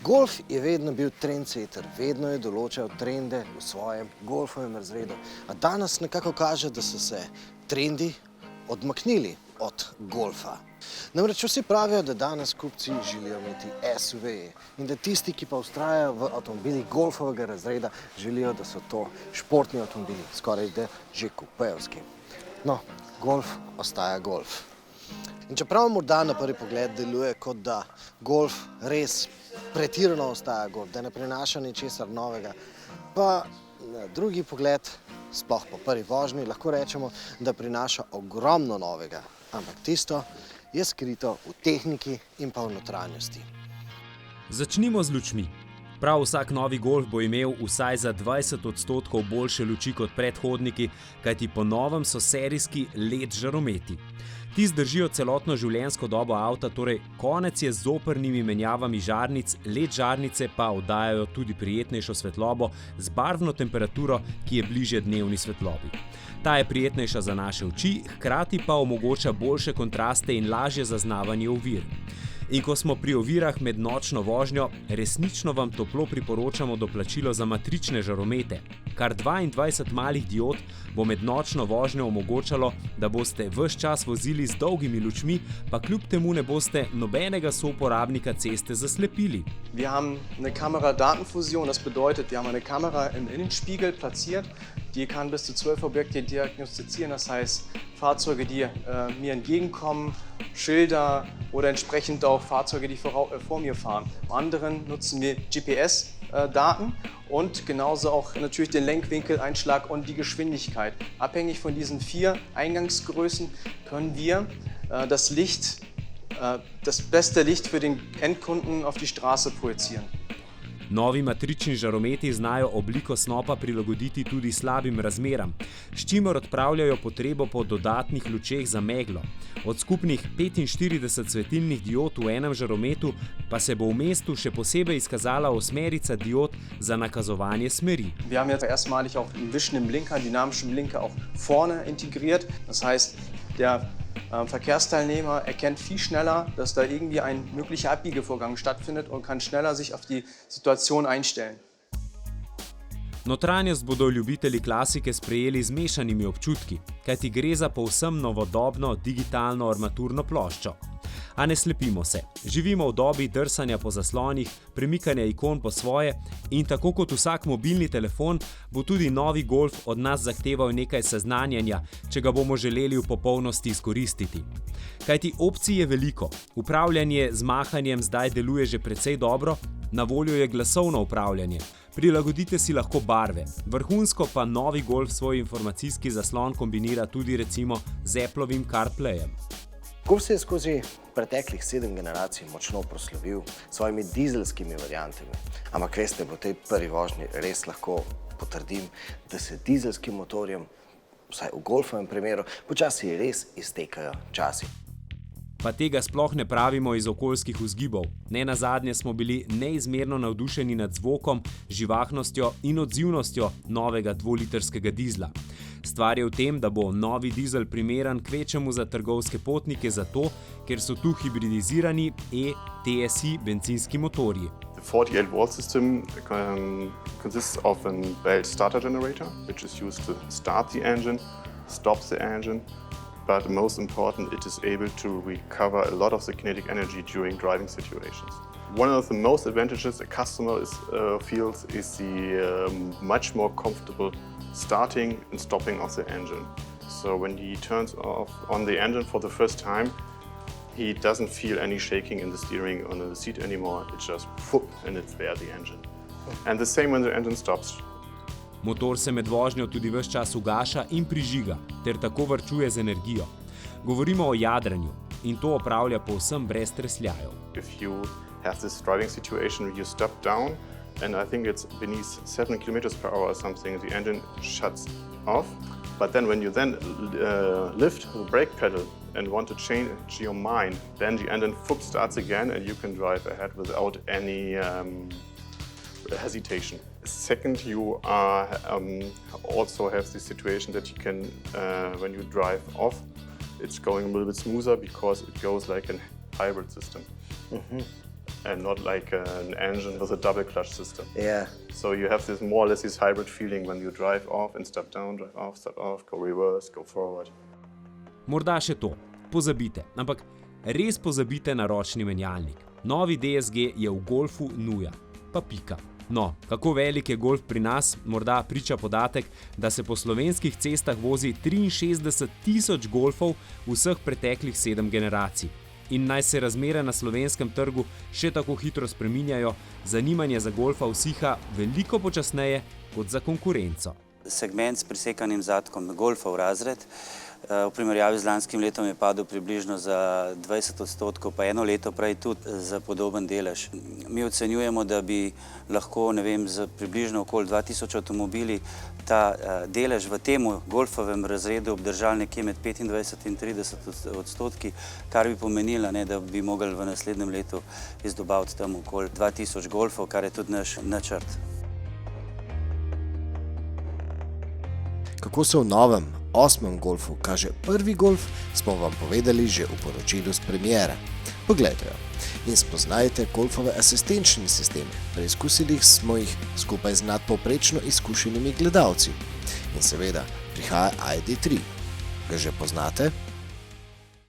Golf je vedno bil trendsetter, vedno je določal trende v svojem golfovem razredu. A danes nekako kaže, da so se trendi odmaknili od golfa. Namreč vsi pravijo, da danes kupci želijo imeti SUV in da tisti, ki pa vztrajajo v avtomobilih golfovega razreda, želijo, da so to športni avtomobili, skoraj da že kupejevski. No, golf ostaja golf. In čeprav morda na prvi pogled deluje, kot da golf res pretirano ostaja golf, da ne prinaša ničesar novega, pa na drugi pogled, sploh po prvi vožnji, lahko rečemo, da prinaša ogromno novega, ampak tisto je skrito v tehniki in pa v notranjosti. Začnimo z lučmi. Prav vsak novi Golf bo imel vsaj za 20% boljše luči kot predhodniki, kajti po novem so serijski LED žarometi. Ti zdržijo celotno življenjsko dobo avta, torej konec je z zoprnimi menjavami žarnic, LED žarnice pa oddajajo tudi prijetnejšo svetlobo z barvno temperaturo, ki je bližje dnevni svetlobi. Ta je prijetnejša za naše oči, hkrati pa omogoča boljše kontraste in lažje zaznavanje ovir. In ko smo pri ovirah med nočno vožnjo, resnično vam toplo priporočamo doplačilo za matrične žaromete. Kar 22 malih diod bo med nočno vožnjo omogočalo, da boste ves čas vozili z dolgimi lučmi, pa kljub temu ne boste nobenega souporabnika ceste zaslepili. Wir haben eine Kamera-Datenfusion, das bedeutet, wir haben eine Kamera im Innenspiegel platziert, die kann bis zu 12 Objekte diagnostizieren, das heißt Fahrzeuge, die mir entgegenkommen, Schilder oder entsprechend auch Fahrzeuge, die vor mir fahren. Bei anderen nutzen wir GPS-Daten und genauso auch natürlich den Lenkwinkeleinschlag und die Geschwindigkeit. Abhängig von diesen 4 Eingangsgrößen können wir das beste Licht für den Endkunden auf die Straße projizieren. Novi matrični žarometi znajo obliko snopa prilagoditi tudi slabim razmeram, s čimer odpravljajo potrebo po dodatnih lučeh za meglo. Od skupnih 45 svetilnih diod v enem žarometu pa se bo v mestu še posebej izkazala 8 diod za nakazovanje smeri. Wir haben jetzt erstmalig auch einen wischenden Blinker, einen dynamischen Blinker auch vorne integriert. Das heißt, der Verkehrsteilnehmer erkennt viel schneller, dass da irgendwie ein möglicher Abbiegevorgang stattfindet und kann schneller sich auf die Situation einstellen. Notranjost bodo ljubitelji klasike sprejeli z mešanimi občutki, kajti gre za povsem novodobno digitalno armaturno ploščo. A ne slepimo se, živimo v dobi drsanja po zaslonih, premikanja ikon po svoje in tako kot vsak mobilni telefon bo tudi novi Golf od nas zahteval nekaj seznanjanja, če ga bomo želeli v popolnosti izkoristiti. Kajti opcij je veliko, upravljanje z mahanjem zdaj deluje že precej dobro, na voljo je glasovno upravljanje, prilagodite si lahko barve, vrhunsko pa novi Golf svoj informacijski zaslon kombinira tudi recimo z Applovim CarPlayem. Golf se je skozi preteklih 7 generacij močno proslavil s svojimi dizelskimi variantami. Ampak veste, v tej prvi vožnji res lahko potrdim, da se dizelskim motorjem, vsaj v golfovem primeru, počasi res iztekajo časi. Pa tega sploh ne pravimo iz okoljskih vzgibov. Nenazadnje smo bili neizmerno navdušeni nad zvokom, živahnostjo in odzivnostjo novega 2-litrskega dizla. Stvar je v tem, da bo novi dizel primeren kvečemu za trgovske potnike zato, ker so tu hibridizirani E-TSI bencinski motorji. The 48-volt system consists of a belt starter generator, which is used to start the engine, stop the engine, but most important, it is able to recover a lot of the kinetic energy during driving situations. One of the most advantages a customer feels is the much more comfortable starting and stopping of the engine. So when he turns on the engine for the first time, he doesn't feel any shaking in the steering or in the seat anymore. It's just whoop, and it's there, the engine. And the same when the engine stops. Motor se med vožnjo tudi ves čas ugaša in prižiga, ter tako varčuje z energijo. Govorimo o jadranju in to opravlja povsem brez tresljajev. If you have this driving situation where you stop down, and I think it's beneath 7 km/h or something, the engine shuts off. But then when you lift the brake pedal and want to change your mind, then the engine starts again and you can drive ahead without any hesitation. Second, you also have the situation that you can, when you drive off, it's going a little bit smoother because it goes like a hybrid system. and not like an engine with a double clutch system. Ja. So you have this more or less this hybrid feeling when you drive off and step down, drive off, go reverse, go forward. Morda še to, pozabite, ampak res pozabite na ročni menjalnik. Novi DSG je v Golfu nuja, pa pika. No, kako velik je Golf pri nas, morda priča podatek, da se po slovenskih cestah vozi 63.000 Golfov vseh preteklih 7 generacij. In naj se razmere na slovenskem trgu še tako hitro spreminjajo, zanimanje za Golfa usiha veliko počasneje kot za konkurenco. Segment s prisekanim zadkom Golfov razred v primerjavi z lanskim letom je padel približno za 20%, pa eno leto prej tudi za podoben delež. Mi ocenjujemo, da bi lahko, ne vem, z približno okoli 2000 avtomobili ta delež v tem Golfovem razredu obdržal nekje med 25 in 30%, kar bi pomenilo, da bi mogli v naslednjem letu izdobaviti tam okoli 2000 Golfov, kar je tudi naš načrt. Kako se v novem 8. Golfu kaže prvi Golf, smo vam povedali že v poročilu s premiere. Poglejte jo in spoznajte Golfove asistenčne sisteme. Preizkusili smo jih skupaj z nadpovprečno izkušenimi gledalci. In seveda prihaja ID3. Ga že poznate?